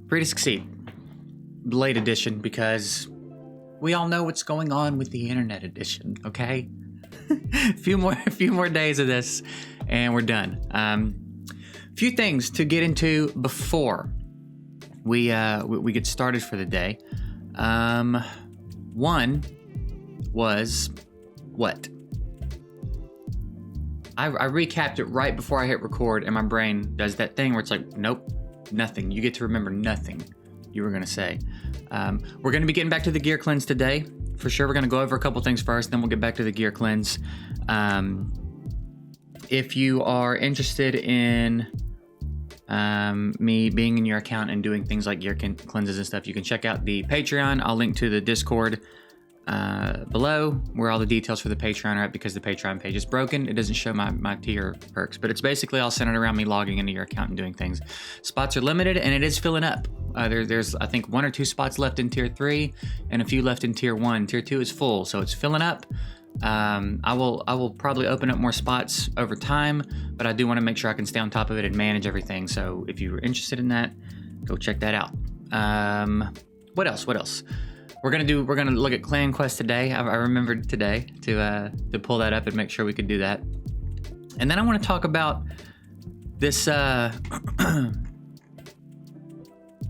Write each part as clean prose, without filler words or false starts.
Free to succeed. Late edition, because we all know what's going on with the internet edition, okay? a few more days of this, and we're done. Few things to get into before we get started for the day. One was what? I recapped it right before I hit record, and my brain does that thing where it's like, nope, nothing. You get to remember nothing you were going to say. We're going to be getting back to the gear cleanse today. For sure, we're going to go over a couple things first, then we'll get back to the gear cleanse. If you are interested in me being in your account and doing things like gear cleanses and stuff, you can check out the Patreon. I'll link to the Discord below where all the details for the Patreon are at, because the Patreon page is broken. It doesn't show my tier perks, but it's basically all centered around me logging into your account and doing things. Spots are limited, and it is filling up. There's I think 1 or 2 spots left in tier 3 and a few left in tier 1. Tier 2 is full, so it's filling up. I will probably open up more spots over time, but I do want to make sure I can stay on top of it and manage everything. So if you're interested in that, go check that out. What else? We're gonna look at Clan Quest today. I remembered today to pull that up and make sure we could do that. And then I want to talk about this.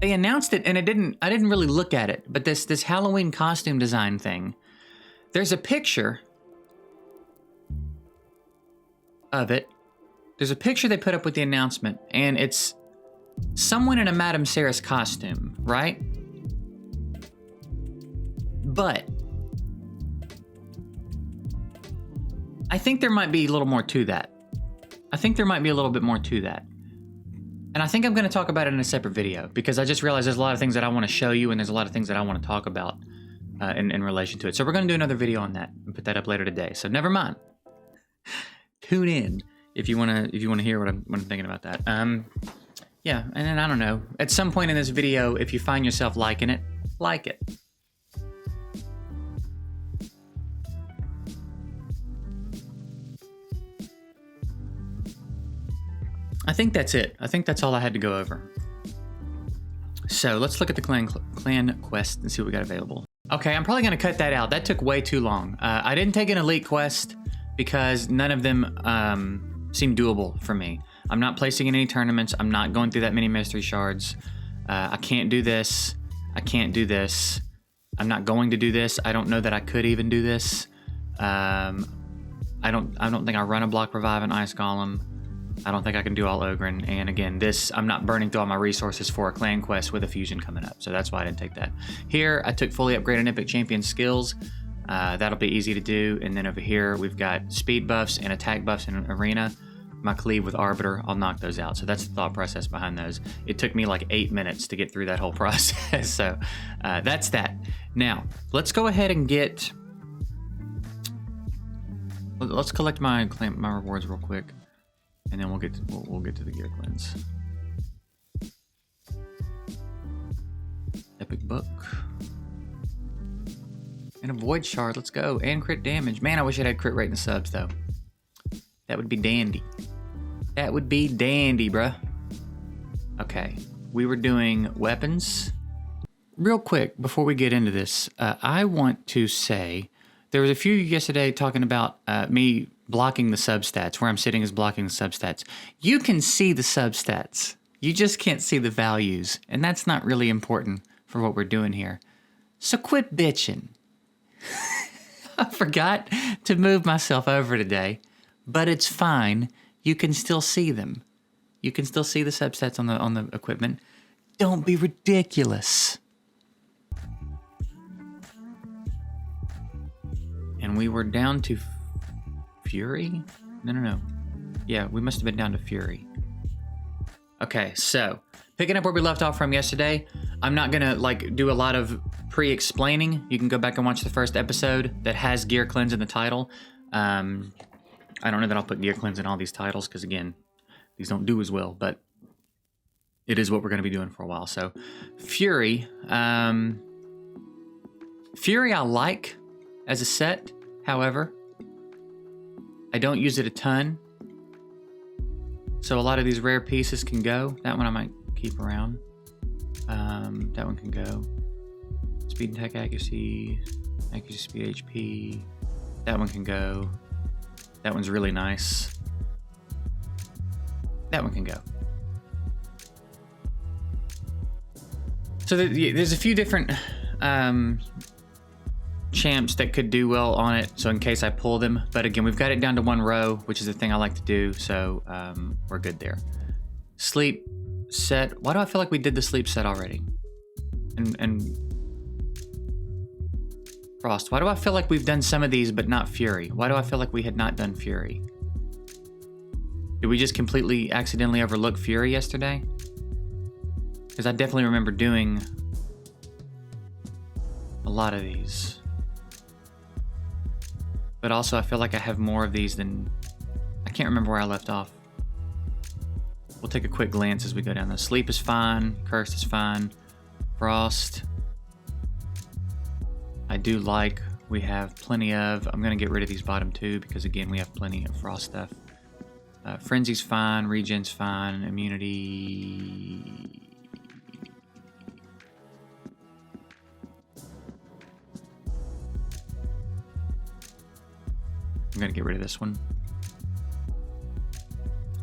They announced it, and I didn't really look at it, but this Halloween costume design thing. There's a picture of it. There's a picture they put up with the announcement, and it's someone in a Madame Sarah's costume, right? But I think there might be a little more to that. I think there might be a little bit more to that. And I think I'm going to talk about it in a separate video, because I just realized there's a lot of things that I want to show you, and there's a lot of things that I want to talk about in relation to it. So we're going to do another video on that and put that up later today. So never mind. Tune in if you want to hear what I'm thinking about that. Yeah, and then I don't know. At some point in this video, if you find yourself liking it, like it. I think that's it. I think that's all I had to go over. So let's look at the Clan Quest and see what we got available. Okay, I'm probably going to cut that out. That took way too long. I didn't take an Elite Quest because none of them seemed doable for me. I'm not placing in any tournaments. I'm not going through that many mystery shards. I can't do this. I can't do this. I'm not going to do this. I don't know that I could even do this. I don't think I run a block revive and ice golem. I don't think I can do all Ogren, and again, I'm not burning through all my resources for a Clan Quest with a fusion coming up, so that's why I didn't take that. Here, I took fully upgraded Epic Champion skills. That'll be easy to do, and then over here, we've got speed buffs and attack buffs in Arena. My cleave with Arbiter, I'll knock those out, so that's the thought process behind those. It took me like 8 minutes to get through that whole process, so that's that. Now, let's go ahead and let's collect my rewards real quick. And then we'll get to the gear cleanse. Epic book. And a void shard, let's go. And crit damage. Man, I wish it had crit rate in the subs though. That would be dandy. That would be dandy, bruh. Okay, we were doing weapons. Real quick, before we get into this, I want to say, there was a few yesterday talking about me blocking the substats. Where I'm sitting is blocking the substats. You can see the substats. You just can't see the values. And that's not really important for what we're doing here. So quit bitching. I forgot to move myself over today, but it's fine. You can still see them. You can still see the substats on the equipment. Don't be ridiculous. And we were down to Fury? No. Yeah, we must have been down to Fury. Okay, so picking up where we left off from yesterday, I'm not gonna do a lot of pre-explaining. You can go back and watch the first episode that has Gear Cleanse in the title. I don't know that I'll put Gear Cleanse in all these titles because again, these don't do as well, but it is what we're gonna be doing for a while. So Fury, Fury I like as a set, however, I don't use it a ton. So a lot of these rare pieces can go. That one I might keep around. That one can go. Speed and attack accuracy, speed, HP. That one can go. That one's really nice. That one can go. So there's a few different champs that could do well on it, so in case I pull them. But again, we've got it down to 1 row, which is the thing I like to do, so we're good there. Sleep set. Why do I feel like we did the sleep set already? And Frost. Why do I feel like we've done some of these but not Fury? Why do I feel like we had not done Fury? Did we just completely accidentally overlook Fury yesterday? Because I definitely remember doing a lot of these. But also I feel like I have more of these than... I can't remember where I left off. We'll take a quick glance as we go down. The Sleep is fine. Cursed is fine. Frost. I do like. We have plenty of... I'm going to get rid of these bottom 2 because, again, we have plenty of Frost stuff. Frenzy's fine. Regen's fine. Immunity... I'm going to get rid of this one.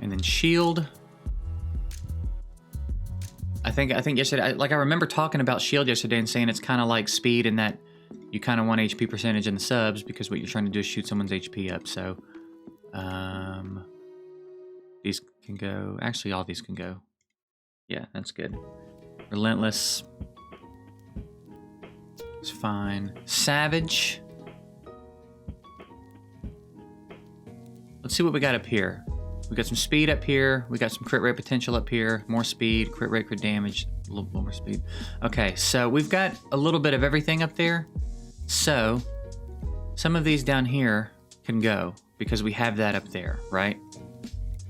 And then Shield... I think yesterday, I remember talking about Shield yesterday and saying it's kind of like Speed in that you kind of want HP percentage in the subs because what you're trying to do is shoot someone's HP up. So, these can go. Actually, all these can go. Yeah, that's good. Relentless. It's fine. Savage. Let's see what we got up here. We got some speed up here. We got some crit rate potential up here. More speed, crit rate, crit damage, a little more speed. Okay, so we've got a little bit of everything up there. So some of these down here can go because we have that up there, right?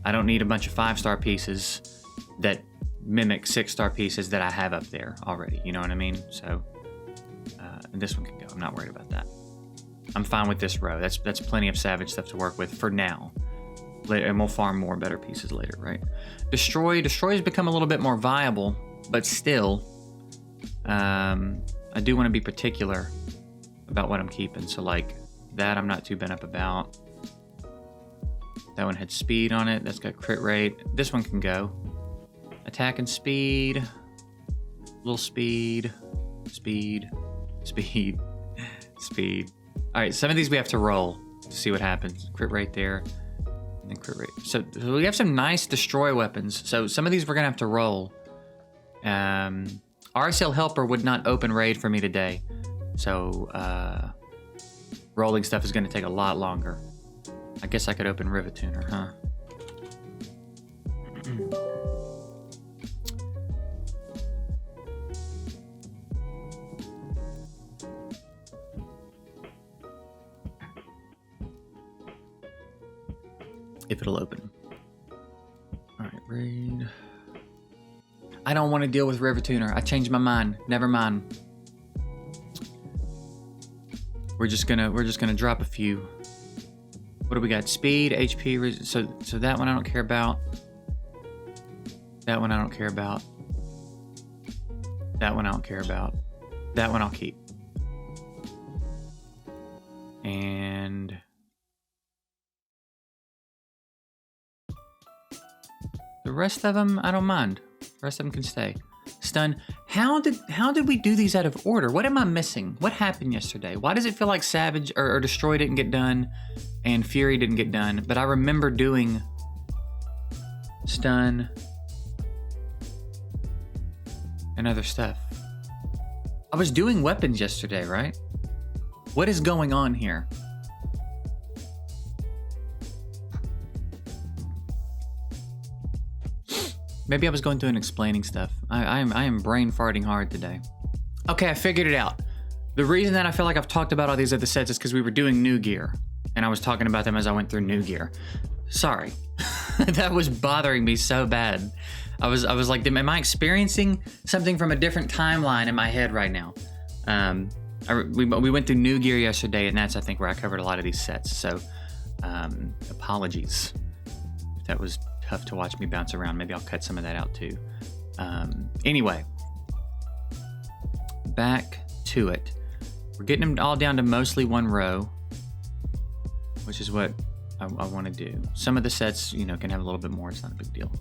I don't need a bunch of 5-star pieces that mimic 6-star pieces that I have up there already. You know what I mean? So this one can go. I'm not worried about that. I'm fine with this row. That's plenty of Savage stuff to work with for now. Later, and we'll farm more better pieces later, right? Destroy's become a little bit more viable, but still, I do want to be particular about what I'm keeping. So like that, I'm not too bent up about. That one had speed on it. That's got crit rate. This one can go. Attack and speed. Little speed. Speed. Speed. Speed. All right, some of these we have to roll to see what happens. Crit rate there. And then crit rate. So we have some nice destroy weapons. So some of these we're gonna have to roll. RSL Helper would not open raid for me today. So rolling stuff is gonna take a lot longer. I guess I could open Rivet Tuner, huh? If it'll open. All right, raid. I don't want to deal with Rivet Tuner. I changed my mind. Never mind. We're just gonna drop a few. What do we got? Speed, HP. So that one I don't care about. That one I don't care about. That one I don't care about. That one I'll keep. And the rest of them, I don't mind. The rest of them can stay. Stun. How did we do these out of order? What am I missing? What happened yesterday? Why does it feel like Savage or Destroy didn't get done and Fury didn't get done? But I remember doing Stun and other stuff. I was doing weapons yesterday, right? What is going on here? Maybe I was going through and explaining stuff. I am brain farting hard today. Okay, I figured it out. The reason that I feel like I've talked about all these other sets is because we were doing new gear. And I was talking about them as I went through new gear. Sorry. That was bothering me so bad. I was like, am I experiencing something from a different timeline in my head right now? We went through new gear yesterday, and that's, I think, where I covered a lot of these sets. So, apologies if that was tough to watch me bounce around. Maybe I'll cut some of that out too. Anyway, back to it. We're getting them all down to mostly one row, which is what I want to do. Some of the sets, you know, can have a little bit more. It's not a big deal.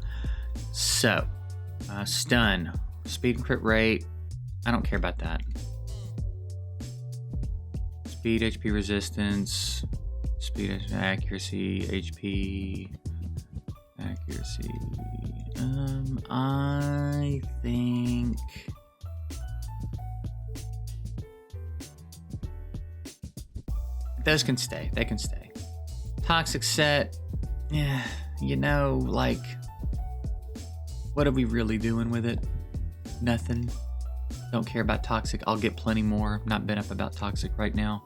So, stun, speed and crit rate. I don't care about that. Speed, HP resistance, speed, accuracy, HP, accuracy. I think those can stay. They can stay. Toxic set. Yeah, you know, like, what are we really doing with it? Nothing. Don't care about toxic. I'll get plenty more. Not been up about toxic right now.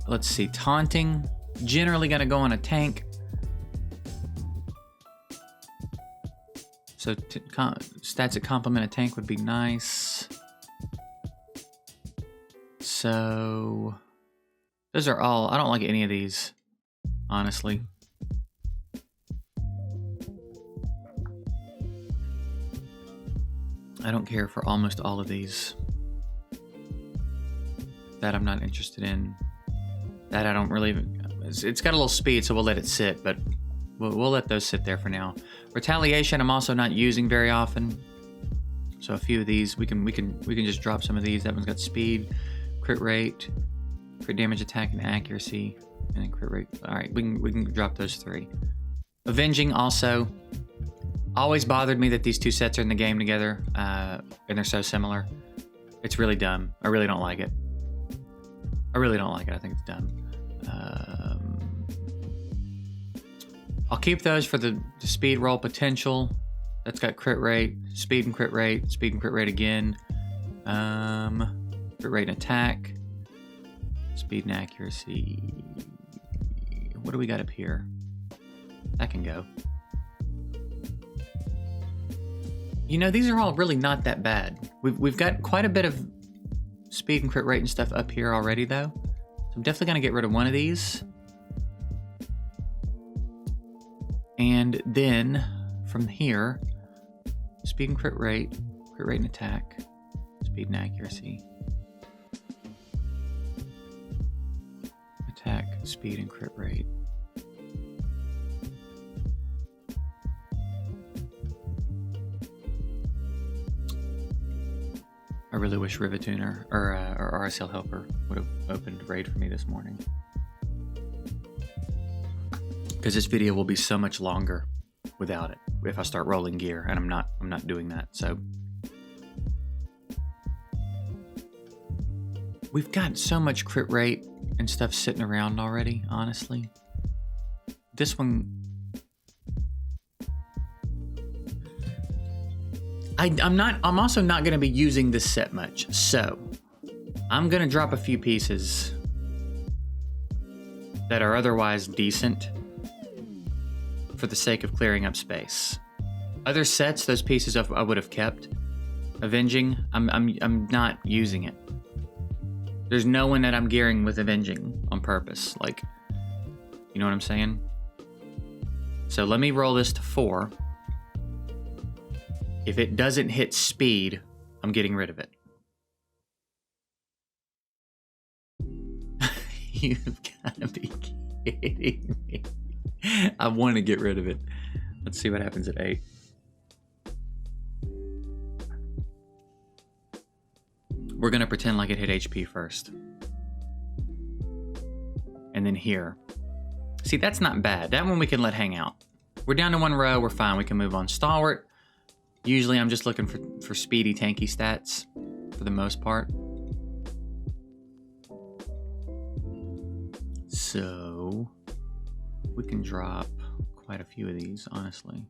Let's see. Taunting. Generally going to go on a tank. So stats that complement a tank would be nice. So those are all. I don't like any of these, honestly. I don't care for almost all of these. That I'm not interested in. That I don't really. It's got a little speed, so we'll let it sit, but we'll let those sit there for now. Retaliation, I'm also not using very often. So a few of these, we can just drop some of these. That one's got speed, crit rate, crit damage, attack, and accuracy, and then crit rate. All right, we can drop those 3. Avenging also. Always bothered me that these 2 sets are in the game together, and they're so similar. It's really dumb. I really don't like it. I think it's dumb. I'll keep those for the speed roll potential. That's got crit rate, speed and crit rate, speed and crit rate again. Crit rate and attack, speed and accuracy. What do we got up here? That can go. You know, these are all really not that bad. We've got quite a bit of speed and crit rate and stuff up here already, though. So I'm definitely going to get rid of one of these. And then, from here, speed and crit rate and attack, speed and accuracy. Attack, speed, and crit rate. I really wish Rivatuner or RSL Helper would have opened raid for me this morning, because this video will be so much longer without it if I start rolling gear, and I'm not doing that. So we've got so much crit rate and stuff sitting around already, honestly. This one, I'm also not going to be using this set much, so I'm going to drop a few pieces that are otherwise decent for the sake of clearing up space. Other sets, those pieces I would have kept. Avenging, I'm not using it. There's no one that I'm gearing with Avenging on purpose. Like, you know what I'm saying? So let me roll this to 4. If it doesn't hit speed, I'm getting rid of it. You've got to be kidding me. I want to get rid of it. Let's see what happens at 8. We're going to pretend like it hit HP first. And then here. See, that's not bad. That one we can let hang out. We're down to 1 row. We're fine. We can move on. Stalwart. Usually I'm just looking for speedy, tanky stats for the most part. So we can drop quite a few of these, honestly.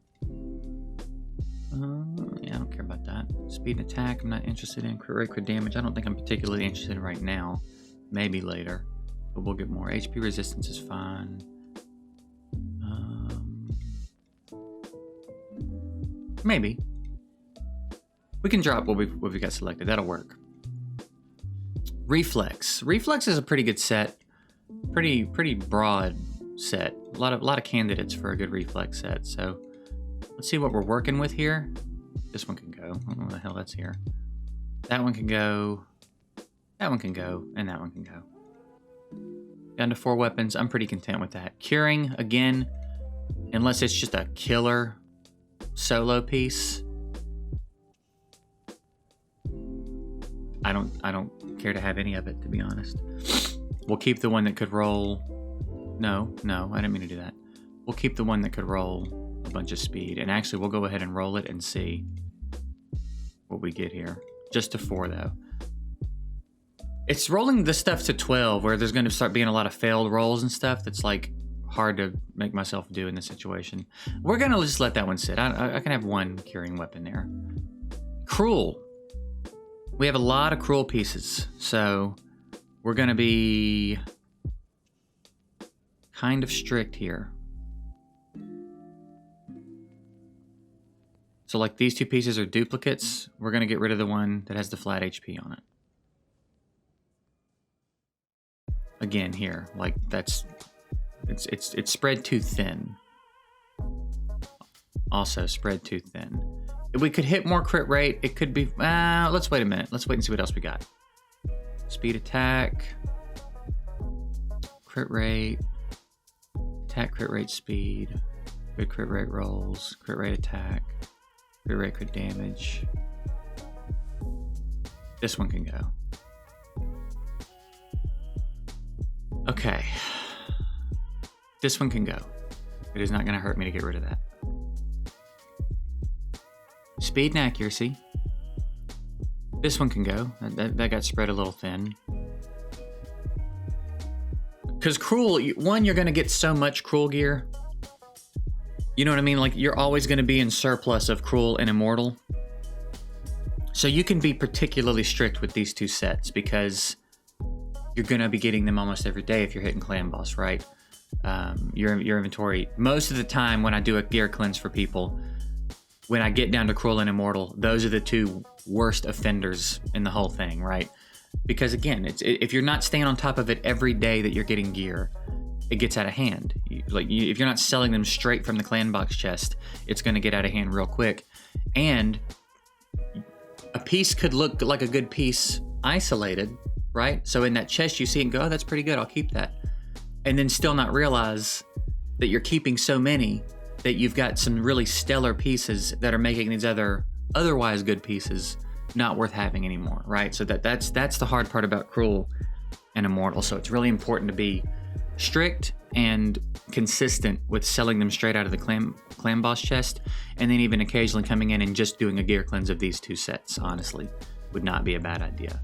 Yeah, I don't care about that. Speed and attack, I'm not interested in. Crit rate, crit damage, I don't think I'm particularly interested in right now. Maybe later, but we'll get more. HP resistance is fine. Maybe. We can drop what we've got selected. That'll work. Reflex. Reflex is a pretty good set. Pretty broad set. A lot of candidates for a good reflex set. So let's see what we're working with here. This one can go. I don't know what the hell that's here. That one can go. That one can go. And that one can go. Down to 4 weapons. I'm pretty content with that. Curing, again, unless it's just a killer solo piece. I don't care to have any of it, to be honest. We'll keep the one that could roll. No, I didn't mean to do that. We'll keep the one that could roll a bunch of speed. And actually, we'll go ahead and roll it and see what we get here. Just to 4, though. It's rolling this stuff to 12, where there's going to start being a lot of failed rolls and stuff that's, like, hard to make myself do in this situation. We're going to just let that one sit. I can have 1 curing weapon there. Cruel. We have a lot of cruel pieces, so we're going to be kind of strict here. So like these 2 pieces are duplicates. We're going to get rid of the one that has the flat HP on it. Again here, like it's spread too thin. Also spread too thin. If we could hit more crit rate, it could be, let's wait a minute. Let's wait and see what else we got. Speed attack, crit rate, attack, crit rate, speed, good crit rate rolls, crit rate attack, crit rate, crit damage. This one can go. Okay. This one can go. It is not going to hurt me to get rid of that. Speed and accuracy. This one can go. That got spread a little thin. Because cruel, one, you're going to get so much cruel gear. You know what I mean? Like, you're always going to be in surplus of cruel and immortal. So you can be particularly strict with these 2 sets because you're going to be getting them almost every day if you're hitting clan boss, right? Your inventory, most of the time when I do a gear cleanse for people, when I get down to cruel and immortal, those are the 2 worst offenders in the whole thing, right? Because again, if you're not staying on top of it every day that you're getting gear, it gets out of hand. If you're not selling them straight from the clan box chest, it's going to get out of hand real quick. And a piece could look like a good piece isolated, right? So in that chest, you see it and go, oh, that's pretty good. I'll keep that. And then still not realize that you're keeping so many that you've got some really stellar pieces that are making these otherwise good pieces not worth having anymore, right? So that's the hard part about cruel and immortal. So it's really important to be strict and consistent with selling them straight out of the clan boss chest, and then even occasionally coming in and just doing a gear cleanse of these 2 sets, honestly, would not be a bad idea.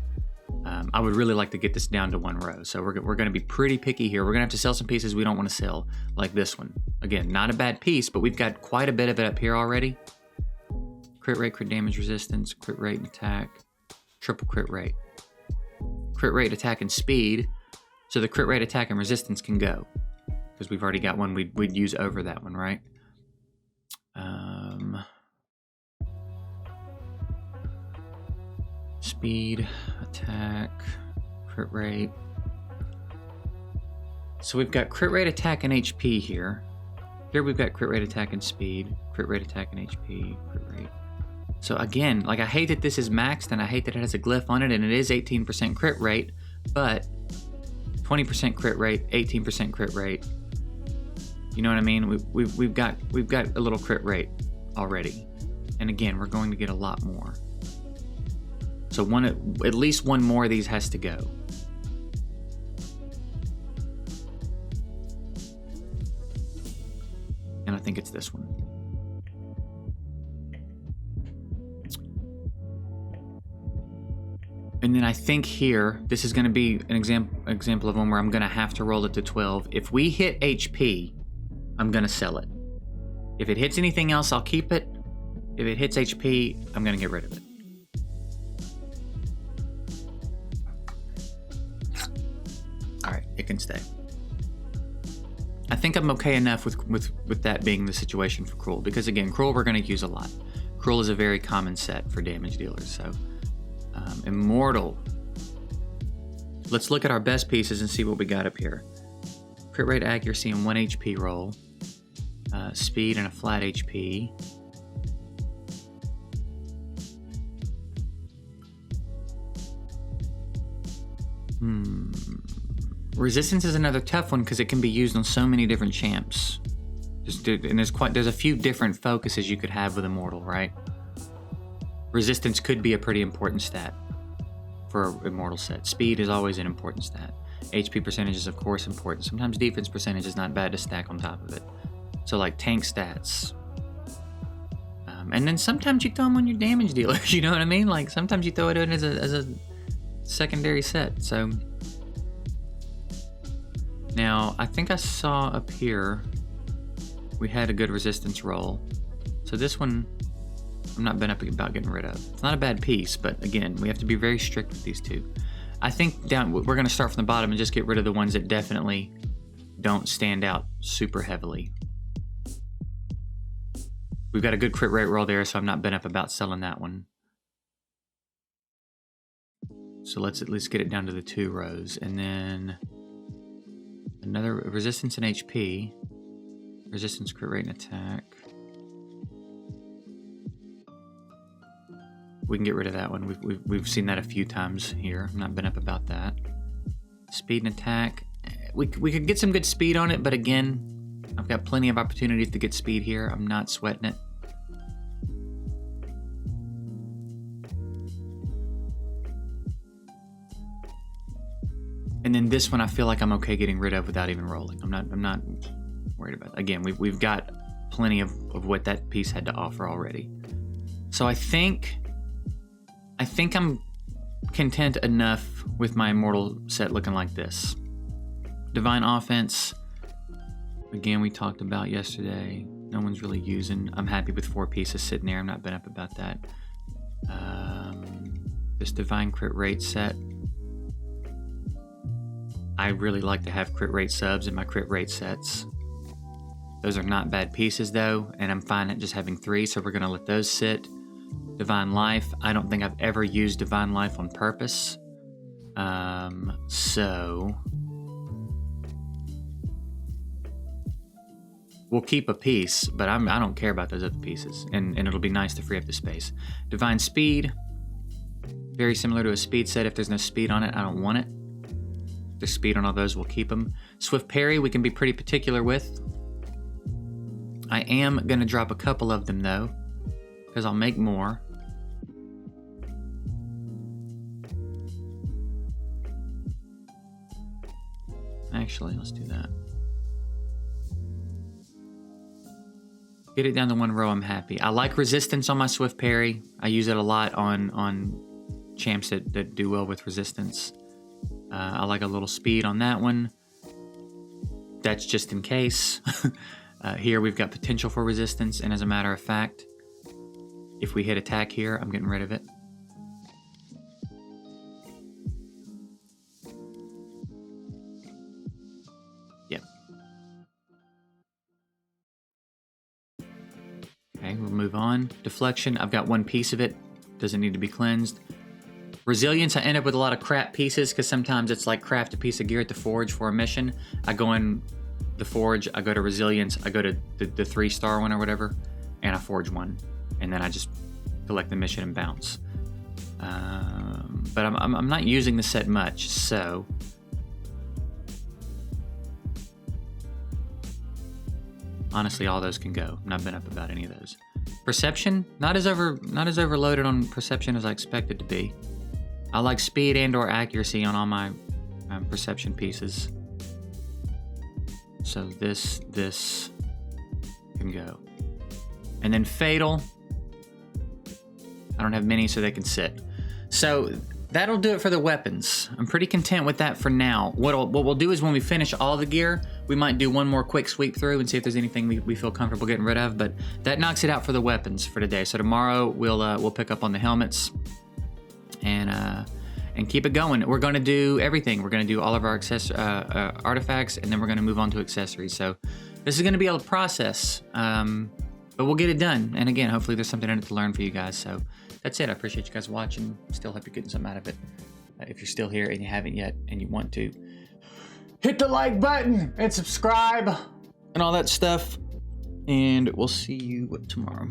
I would really like to get this down to 1 row. So we're going to be pretty picky here. We're going to have to sell some pieces we don't want to sell, like this one. Again, not a bad piece, but we've got quite a bit of it up here already. Crit rate, crit damage resistance, crit rate and attack, triple crit rate. Crit rate, attack, and speed. So the crit rate, attack, and resistance can go, because we've already got one we'd use over that one, right? Speed, attack, crit rate. So we've got crit rate, attack, and HP here. Here we've got crit rate, attack, and speed. Crit rate, attack, and HP. Crit rate. So again, like, I hate that this is maxed, and I hate that it has a glyph on it, and it is 18% crit rate, but 20% crit rate, 18% crit rate. You know what I mean? We've got a little crit rate already, and again, we're going to get a lot more. So at least 1 more of these has to go. And I think it's this one. And then I think here, this is going to be an example of one where I'm going to have to roll it to 12. If we hit HP, I'm going to sell it. If it hits anything else, I'll keep it. If it hits HP, I'm going to get rid of it. All right, it can stay. I think I'm okay enough with that being the situation for Cruel, because again, Cruel we're going to use a lot. Cruel is a very common set for damage dealers, so... Immortal. Let's look at our best pieces and see what we got up here. Crit rate, accuracy, and 1 HP roll. Speed and a flat HP. Resistance is another tough one because it can be used on so many different champs. And there's a few different focuses you could have with Immortal, right? Resistance could be a pretty important stat for an Immortal set. Speed is always an important stat. HP percentage is of course important. Sometimes defense percentage is not bad to stack on top of it. So like tank stats. And then sometimes you throw them on your damage dealers, you know what I mean? Like sometimes you throw it in as a secondary set. So now I think I saw up here we had a good resistance roll. So this one I'm not been up about getting rid of. It's not a bad piece, but again, we have to be very strict with these two. I think we're gonna start from the bottom and just get rid of the ones that definitely don't stand out super heavily. We've got a good crit rate roll there, so I'm not bent up about selling that one. So let's at least get it down to the 2 rows. And then another resistance and HP. Resistance, crit rate, and attack. We can get rid of that one. We've seen that a few times here. I'm not bent up about that. Speed and attack. We could get some good speed on it, but again, I've got plenty of opportunities to get speed here. I'm not sweating it. And then this one I feel like I'm okay getting rid of without even rolling. I'm not worried about it. Again, we've got plenty of what that piece had to offer already. So I think I'm content enough with my Immortal set looking like this. Divine Offense, again, we talked about yesterday. No one's really using. I'm happy with 4 pieces sitting there. I'm not bent up about that. This Divine Crit Rate set. I really like to have crit rate subs in my crit rate sets. Those are not bad pieces though, and I'm fine at just having 3, so we're gonna let those sit. Divine Life, I don't think I've ever used Divine Life on purpose. So we'll keep a piece, but I don't care about those other pieces, and it'll be nice to free up the space. Divine Speed, very similar to a speed set. If there's no speed on it, I don't want it. If there's speed on all those, we'll keep them. Swift Parry, we can be pretty particular with. I am gonna drop a couple of them though, because I'll make more. Actually, let's do that. Get it down to 1 row, I'm happy. I like resistance on my Swift Parry. I use it a lot on champs that do well with resistance. I like a little speed on that one. That's just in case. Here we've got potential for resistance, and as a matter of fact, if we hit attack here, I'm getting rid of it. Yep. Okay, we'll move on. Deflection, I've got 1 piece of it. Doesn't need to be cleansed. Resilience, I end up with a lot of crap pieces because sometimes it's like craft a piece of gear at the forge for a mission. I go in the forge, I go to resilience, I go to the 3-star one or whatever, and I forge 1. And then I just collect the mission and bounce. But I'm not using the set much, so honestly, all those can go. I'm not been up about any of those. Perception, not as overloaded on perception as I expected to be. I like speed and/or accuracy on all my perception pieces. So this can go. And then fatal. I don't have many, so they can sit. So that'll do it for the weapons. I'm pretty content with that for now. What we'll do is when we finish all the gear, we might do one more quick sweep through and see if there's anything we feel comfortable getting rid of. But that knocks it out for the weapons for today. So tomorrow we'll pick up on the helmets and keep it going. We're going to do everything. We're going to do all of our artifacts, and then we're going to move on to accessories. So this is going to be a process, but we'll get it done. And again, hopefully there's something in it to learn for you guys. So that's it. I appreciate you guys watching. Still hope you're getting something out of it. If you're still here and you haven't yet and you want to, hit the like button and subscribe and all that stuff. And we'll see you tomorrow.